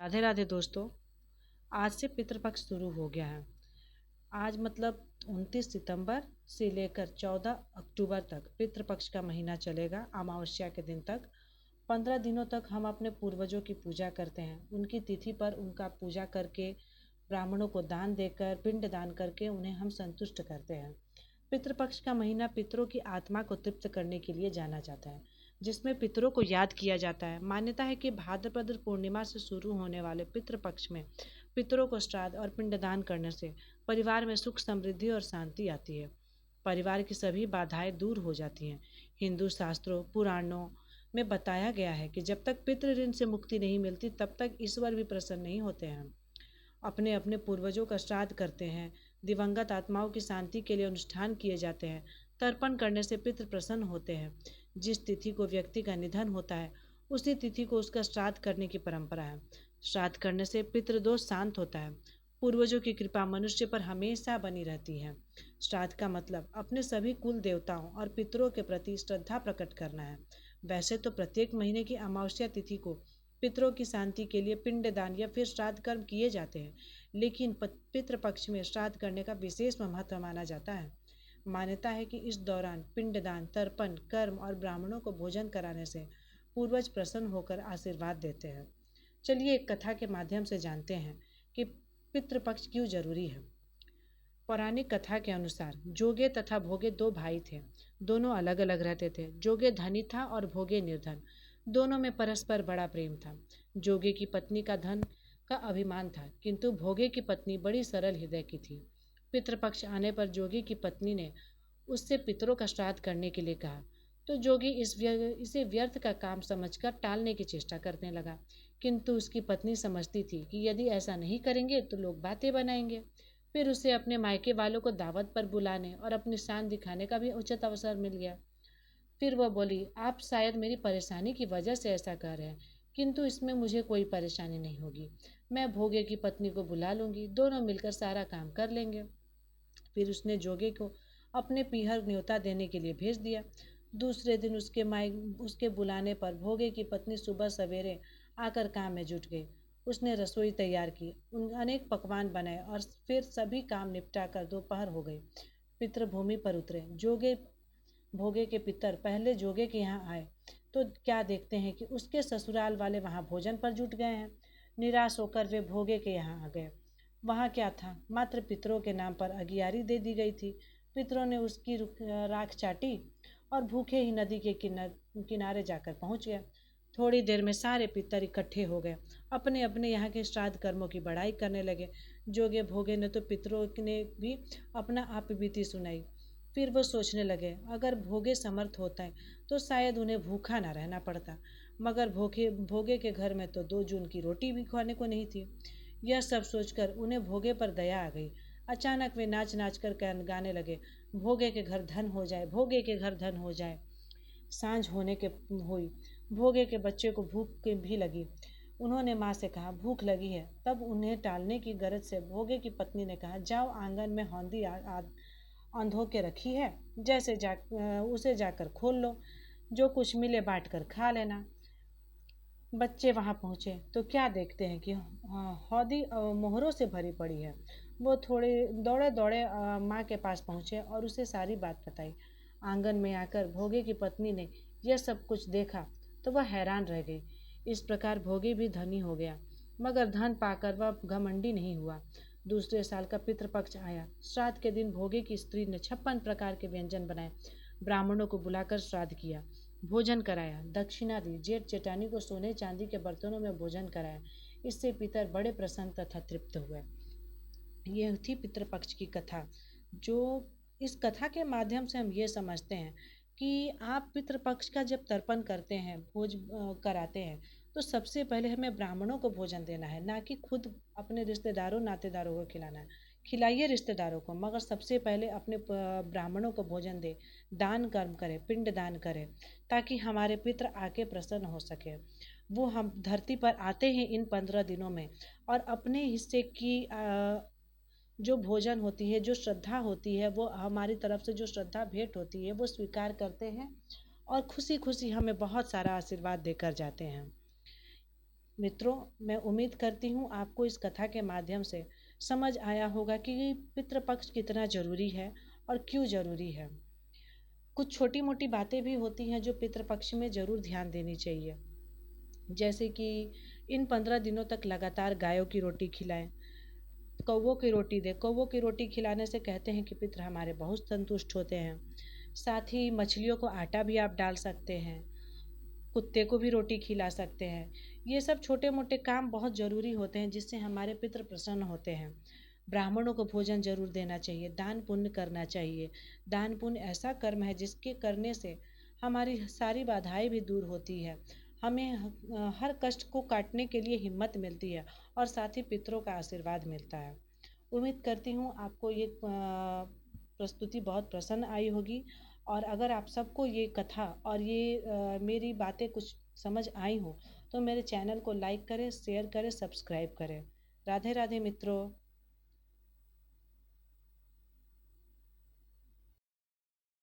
राधे राधे दोस्तों। आज से पितृपक्ष शुरू हो गया है। आज मतलब 29 सितंबर से लेकर 14 अक्टूबर तक पितृपक्ष का महीना चलेगा। अमावस्या के दिन तक 15 दिनों तक हम अपने पूर्वजों की पूजा करते हैं। उनकी तिथि पर उनका पूजा करके ब्राह्मणों को दान देकर पिंड दान करके उन्हें हम संतुष्ट करते हैं। पितृपक्ष का महीना पितरों की आत्मा को तृप्त करने के लिए जाना जाता है, जिसमें पितरों को याद किया जाता है। मान्यता है कि भाद्रपद पूर्णिमा से शुरू होने वाले पितृपक्ष में पितरों को श्राद्ध और पिंडदान करने से परिवार में सुख समृद्धि और शांति आती है। परिवार की सभी बाधाएं दूर हो जाती हैं। हिंदू शास्त्रों पुराणों में बताया गया है कि जब तक पितृ ऋण से मुक्ति नहीं मिलती तब तक ईश्वर भी प्रसन्न नहीं होते हैं। अपने अपने पूर्वजों का श्राद्ध करते हैं। दिवंगत आत्माओं की शांति के लिए अनुष्ठान किए जाते हैं। तर्पण करने से पितृ प्रसन्न होते हैं। जिस तिथि को व्यक्ति का निधन होता है उसी तिथि को उसका श्राद्ध करने की परंपरा है। श्राद्ध करने से पितृदोष शांत होता है। पूर्वजों की कृपा मनुष्य पर हमेशा बनी रहती है। श्राद्ध का मतलब अपने सभी कुल देवताओं और पितरों के प्रति श्रद्धा प्रकट करना है। वैसे तो प्रत्येक महीने की अमावस्या तिथि को पितरों की शांति के लिए पिंडदान या फिर श्राद्ध कर्म किए जाते हैं, लेकिन पितृपक्ष में श्राद्ध करने का विशेष महत्व माना जाता है। मान्यता है कि इस दौरान पिंडदान, तर्पण कर्म और ब्राह्मणों को भोजन कराने से पूर्वज प्रसन्न होकर आशीर्वाद देते हैं। चलिए एक कथा के माध्यम से जानते हैं कि पितृपक्ष क्यों जरूरी है। पौराणिक कथा के अनुसार जोगे तथा भोगे दो भाई थे। दोनों अलग अलग रहते थे। जोगे धनी था और भोगे निर्धन। दोनों में परस्पर बड़ा प्रेम था। जोगे की पत्नी का धन का अभिमान था, किंतु भोगे की पत्नी बड़ी सरल हृदय की थी। पितृपक्ष आने पर जोगी की पत्नी ने उससे पितरों का श्राद्ध करने के लिए कहा, तो जोगी इसे व्यर्थ का काम समझकर टालने की चेष्टा करने लगा। किंतु उसकी पत्नी समझती थी कि यदि ऐसा नहीं करेंगे तो लोग बातें बनाएंगे। फिर उसे अपने मायके वालों को दावत पर बुलाने और अपनी शान दिखाने का भी उचित अवसर मिल गया। फिर वह बोली, आप शायद मेरी परेशानी की वजह से ऐसा कर रहे हैं, किंतु इसमें मुझे कोई परेशानी नहीं होगी। मैं भोगे की पत्नी को बुला लूंगी, दोनों मिलकर सारा काम कर लेंगे। फिर उसने जोगे को अपने पीहर न्योता देने के लिए भेज दिया। दूसरे दिन उसके बुलाने पर भोगे की पत्नी सुबह सवेरे आकर काम में जुट गई। उसने रसोई तैयार की, अनेक पकवान बनाए और फिर सभी काम निपटा कर दोपहर हो गई। पितृभूमि पर उतरे। जोगे भोगे के पितर पहले जोगे के यहाँ आए तो क्या देखते हैं कि उसके ससुराल वाले वहाँ भोजन पर जुट गए हैं। निराश होकर वे भोगे के यहाँ आ गए। वहाँ क्या था, मात्र पितरों के नाम पर अगियारी दे दी गई थी। पितरों ने उसकी राख चाटी और भूखे ही नदी के किनारे जाकर पहुँच गए। थोड़ी देर में सारे पितर इकट्ठे हो गए। अपने अपने यहाँ के श्राद्ध कर्मों की बड़ाई करने लगे। जोगे भोगे ने तो पितरों ने भी अपना आप बीती सुनाई। फिर वो सोचने लगे, अगर भोगे समर्थ होता है तो शायद उन्हें भूखा ना रहना पड़ता, मगर भोगे के घर में तो 2 जून की रोटी भी खाने को नहीं थी। यह सब सोचकर उन्हें भोगे पर दया आ गई। अचानक वे नाच नाच कर गाने लगे, भोगे के घर धन हो जाए, भोगे के घर धन हो जाए। सांझ होने के हुई। भोगे के बच्चे को भूख भी लगी। उन्होंने माँ से कहा, भूख लगी है। तब उन्हें टालने की गरज से भोगे की पत्नी ने कहा, जाओ आंगन में हौंदी अंधो के रखी है, उसे जाकर खोल लो, जो कुछ मिले बांट कर खा लेना। बच्चे वहां पहुंचे तो क्या देखते हैं कि हौदी मोहरों से भरी पड़ी है। वो थोड़े दौड़े दौड़े माँ के पास पहुंचे और उसे सारी बात बताई। आंगन में आकर भोगे की पत्नी ने यह सब कुछ देखा तो वह हैरान रह गई। इस प्रकार भोगे भी धनी हो गया, मगर धन पाकर वह घमंडी नहीं हुआ। दूसरे साल का पितृपक्ष आया। श्राद्ध के दिन भोगे की स्त्री ने 56 प्रकार के व्यंजन बनाए। ब्राह्मणों को बुलाकर श्राद्ध किया, भोजन कराया, दक्षिणा दी। जेठ जेठानी को सोने चांदी के बर्तनों में भोजन कराया। इससे पितर बड़े प्रसन्न तथा तृप्त हुए। यह थी पितृपक्ष की कथा। जो इस कथा के माध्यम से हम ये समझते हैं कि आप पितृपक्ष का जब तर्पण करते हैं, भोज कराते हैं, तो सबसे पहले हमें ब्राह्मणों को भोजन देना है, ना कि खुद अपने रिश्तेदारों नातेदारों को खिलाना है। खिलाइए रिश्तेदारों को, मगर सबसे पहले अपने ब्राह्मणों को भोजन दे। दान कर्म करें, पिंड दान करें, ताकि हमारे पितर आके प्रसन्न हो सके। वो हम धरती पर आते हैं इन 15 दिनों में और अपने हिस्से की जो भोजन होती है, जो श्रद्धा होती है, वो हमारी तरफ से जो श्रद्धा भेंट होती है वो स्वीकार करते हैं और खुशी खुशी हमें बहुत सारा आशीर्वाद देकर जाते हैं। मित्रों, मैं उम्मीद करती हूँ आपको इस कथा के माध्यम से समझ आया होगा कि पितृपक्ष कितना ज़रूरी है और क्यों ज़रूरी है। कुछ छोटी मोटी बातें भी होती हैं जो पितृपक्ष में ज़रूर ध्यान देनी चाहिए, जैसे कि इन 15 दिनों तक लगातार गायों की रोटी खिलाएं, कौवों की रोटी दें। कौवों की रोटी खिलाने से कहते हैं कि पितृ हमारे बहुत संतुष्ट होते हैं। साथ ही मछलियों को आटा भी आप डाल सकते हैं, कुत्ते को भी रोटी खिला सकते हैं। ये सब छोटे मोटे काम बहुत ज़रूरी होते हैं जिससे हमारे पितृ प्रसन्न होते हैं। ब्राह्मणों को भोजन जरूर देना चाहिए, दान पुण्य करना चाहिए। दान पुण्य ऐसा कर्म है जिसके करने से हमारी सारी बाधाएं भी दूर होती है। हमें हर कष्ट को काटने के लिए हिम्मत मिलती है और साथ ही पितरों का आशीर्वाद मिलता है। उम्मीद करती हूँ आपको ये प्रस्तुति बहुत पसंद आई होगी। और अगर आप सबको ये कथा और ये मेरी बातें कुछ समझ आई हो तो मेरे चैनल को लाइक करें, शेयर करें, सब्सक्राइब करें। राधे राधे मित्रों।